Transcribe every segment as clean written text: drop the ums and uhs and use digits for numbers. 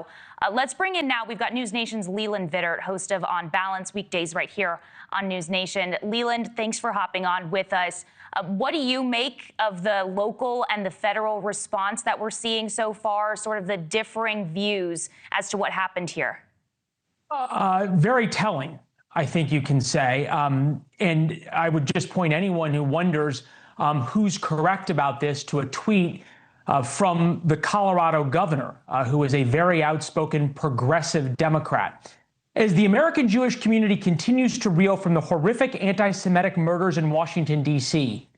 Colorado. Let's bring in now, we've got News Nation's Leland Vittert, host of On Balance weekdays right here on News Nation. Leland, thanks for hopping on with us. What do you make of the local and the federal response that we're seeing so far, sort of the differing views as to what happened here? Very telling, I think you can say. And I would just point anyone who wonders who's correct about this to a tweet from the Colorado governor, who is a very outspoken progressive Democrat. As the American Jewish community continues to reel from the horrific anti-Semitic murders in Washington, D.C.,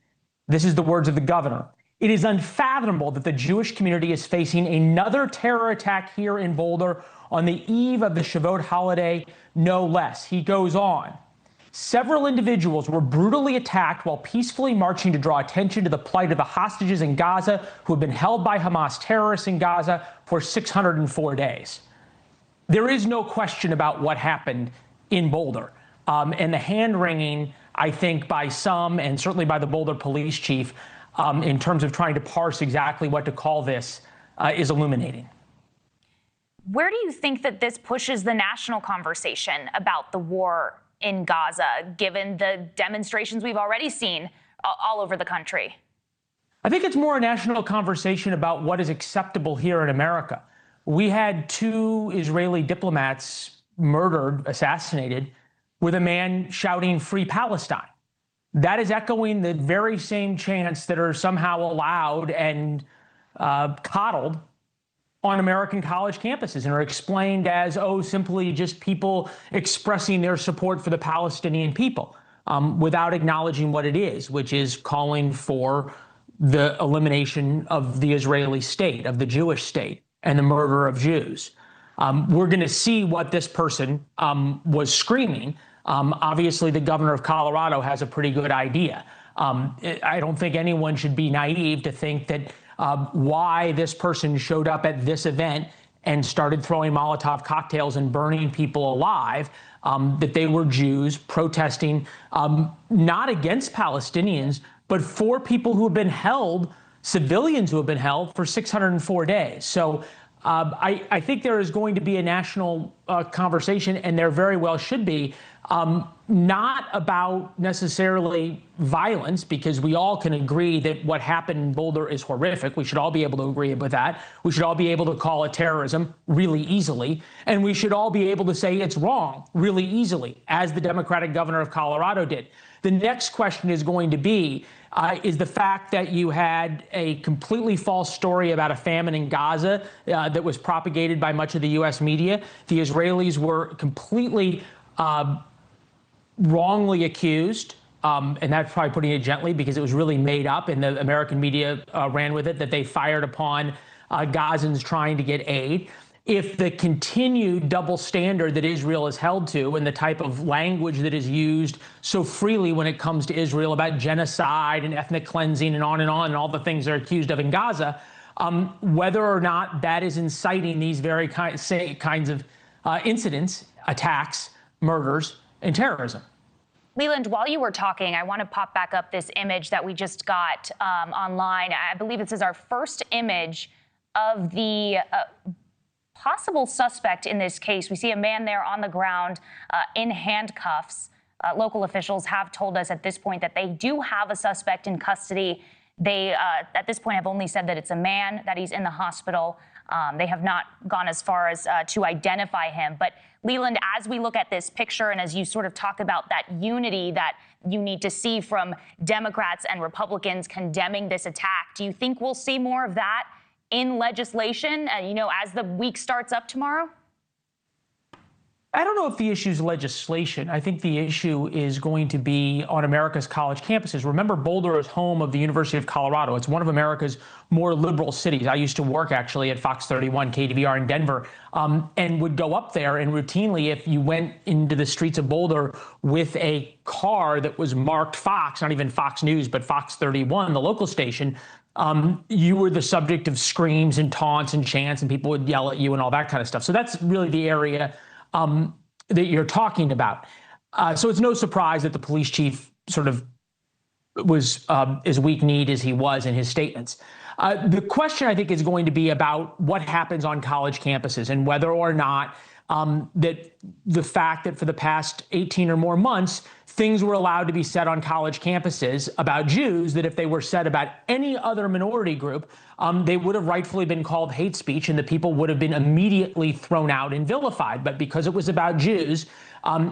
this is the words of the governor. It is unfathomable that the Jewish community is facing another terror attack here in Boulder on the eve of the Shavuot holiday, no less. He goes on. Several individuals were brutally attacked while peacefully marching to draw attention to the plight of the hostages in Gaza who have been held by Hamas terrorists in Gaza for 604 days. There is no question about what happened in Boulder. And the hand-wringing, I think, by some, and certainly by the Boulder police chief, in terms of trying to parse exactly what to call this, is illuminating. Where do you think that this pushes the national conversation about the war in Gaza, given the demonstrations we've already seen all over the country? I think it's more a national conversation about what is acceptable here in America. We had 2 Israeli diplomats murdered, assassinated, with a man shouting "Free Palestine." That is echoing the very same chants that are somehow allowed and coddled on American college campuses and are explained as, simply just people expressing their support for the Palestinian people, without acknowledging what it is, which is calling for the elimination of the Israeli state, of the Jewish state, and the murder of Jews. We're going to see what this person was screaming. Obviously, the governor of Colorado has a pretty good idea. I don't think anyone should be naive to think that why this person showed up at this event and started throwing Molotov cocktails and burning people alive, that they were Jews protesting not against Palestinians, but for people who have been held, civilians who have been held for 604 days. So I think there is going to be a national conversation, and there very well should be, not about necessarily violence, because we all can agree that what happened in Boulder is horrific. We should all be able to agree with that. We should all be able to call it terrorism really easily. And we should all be able to say it's wrong really easily, as the Democratic governor of Colorado did. The next question is going to be, is the fact that you had a completely false story about a famine in Gaza that was propagated by much of the U.S. media. The Israelis were completely wrongly accused, and that's probably putting it gently because it was really made up, and the American media ran with it, that they fired upon Gazans trying to get aid. If the continued double standard that Israel is held to and the type of language that is used so freely when it comes to Israel about genocide and ethnic cleansing and on and all the things they're accused of in Gaza, whether or not that is inciting these very kinds of incidents, attacks, murders, and terrorism. Leland, while you were talking, I want to pop back up this image that we just got online. I believe this is our first image of the possible suspect in this case. We see a man there on the ground in handcuffs. Local officials have told us at this point that they do have a suspect in custody. They, at this point, have only said that it's a man, that he's in the hospital. They have not gone as far as to identify him. But Leland, as we look at this picture and as you sort of talk about that unity that you need to see from Democrats and Republicans condemning this attack, do you think we'll see more of that in legislation, as the week starts up tomorrow? I don't know if the issue is legislation. I think the issue is going to be on America's college campuses. Remember, Boulder is home of the University of Colorado. It's one of America's more liberal cities. I used to work actually at Fox 31, KDVR in Denver, and would go up there, and routinely, if you went into the streets of Boulder with a car that was marked Fox, not even Fox News, but Fox 31, the local station, you were the subject of screams and taunts and chants, and people would yell at you and all that kind of stuff. So that's really the area that you're talking about. So it's no surprise that the police chief sort of as weak-kneed as he was in his statements. The question, I think, is going to be about what happens on college campuses and whether or not that the fact that for the past 18 or more months, things were allowed to be said on college campuses about Jews that if they were said about any other minority group, they would have rightfully been called hate speech and the people would have been immediately thrown out and vilified. But because it was about Jews,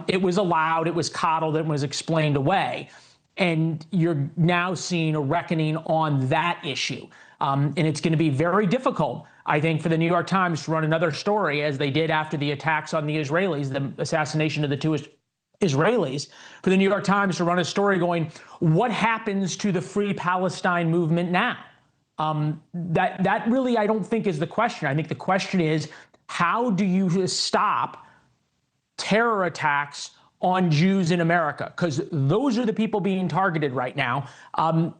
it was allowed, it was coddled, it was explained away. And you're now seeing a reckoning on that issue. And it's going to be very difficult, I think, for the New York Times to run another story, as they did after the attacks on the Israelis, the assassination of the two Israelis, for the New York Times to run a story going, what happens to the Free Palestine movement now? That really, I don't think, is the question. I think the question is, how do you stop terror attacks on Jews in America? Because those are the people being targeted right now,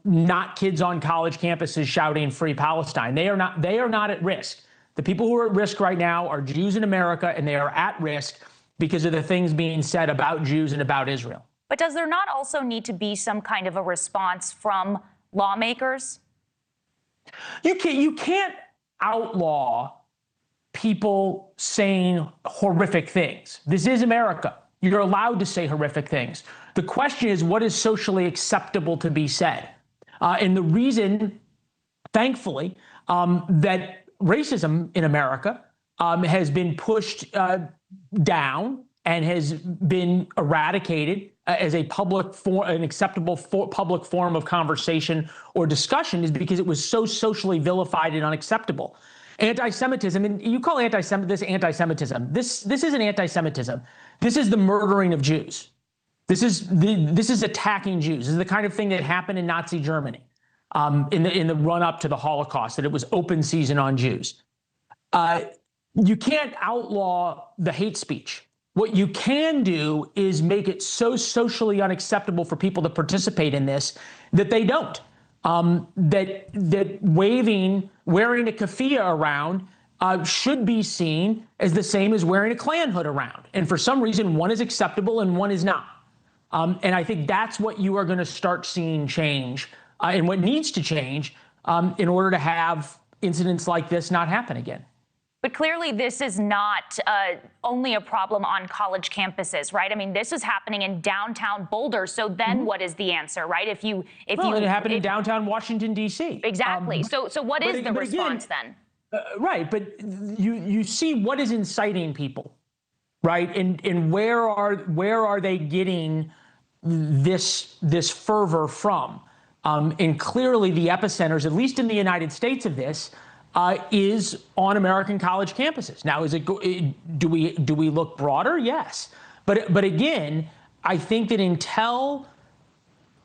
not kids on college campuses shouting Free Palestine. They are not at risk. The people who are at risk right now are Jews in America, and they are at risk because of the things being said about Jews and about Israel. But does there not also need to be some kind of a response from lawmakers? You can't outlaw people saying horrific things. This is America. You're allowed to say horrific things. The question is, what is socially acceptable to be said? And the reason, thankfully, that racism in America has been pushed down and has been eradicated as a an acceptable public form of conversation or discussion is because it was so socially vilified and unacceptable. Anti-Semitism, and you call this anti-Semitism. This isn't anti-Semitism. This is the murdering of Jews. This is attacking Jews. This is the kind of thing that happened in Nazi Germany in the run-up to the Holocaust, that it was open season on Jews. You can't outlaw the hate speech. What you can do is make it so socially unacceptable for people to participate in this that they don't. That wearing a keffiyeh around should be seen as the same as wearing a Klan hood around. And for some reason, one is acceptable and one is not. And I think that's what you are going to start seeing change and what needs to change in order to have incidents like this not happen again. But clearly, this is not only a problem on college campuses, right? I mean, this is happening in downtown Boulder. So then what is the answer, right? It happened in downtown Washington, D.C. Exactly. So what is the response then? Right. But you see what is inciting people, right? And where are they getting this fervor from? And clearly the epicenters, at least in the United States of this, is on American college campuses. Now, do we look broader? Yes. But again, I think that until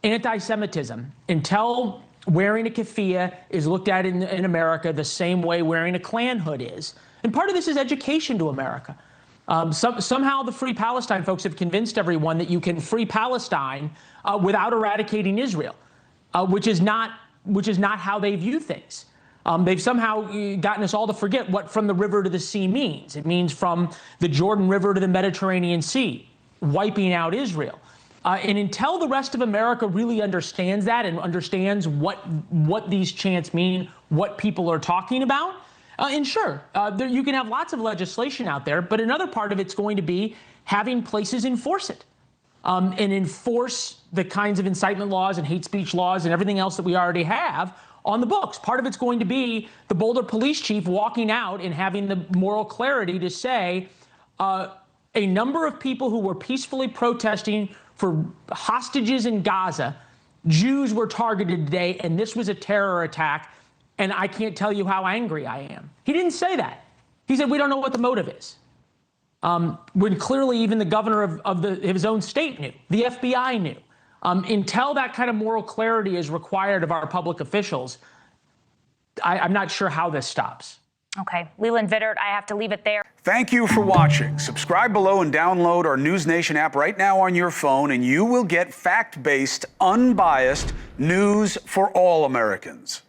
anti-Semitism, until wearing a keffiyeh is looked at in America the same way wearing a Klan hood is, and part of this is education to America. Somehow the Free Palestine folks have convinced everyone that you can free Palestine without eradicating Israel, which is not how they view things. They've somehow gotten us all to forget what from the river to the sea means. It means from the Jordan River to the Mediterranean Sea, wiping out Israel. And until the rest of America really understands that and understands what these chants mean, what people are talking about, and sure, you can have lots of legislation out there, but another part of it's going to be having places enforce it. And enforce the kinds of incitement laws and hate speech laws and everything else that we already have on the books. Part of it's going to be the Boulder police chief walking out and having the moral clarity to say a number of people who were peacefully protesting for hostages in Gaza, Jews were targeted today, and this was a terror attack, and I can't tell you how angry I am. He didn't say that. He said, we don't know what the motive is. When clearly even the governor of his own state knew, the FBI knew. Until that kind of moral clarity is required of our public officials, I'm not sure how this stops. Okay. Leland Vittert, I have to leave it there. Thank you for watching. Subscribe below and download our NewsNation app right now on your phone, and you will get fact-based, unbiased news for all Americans.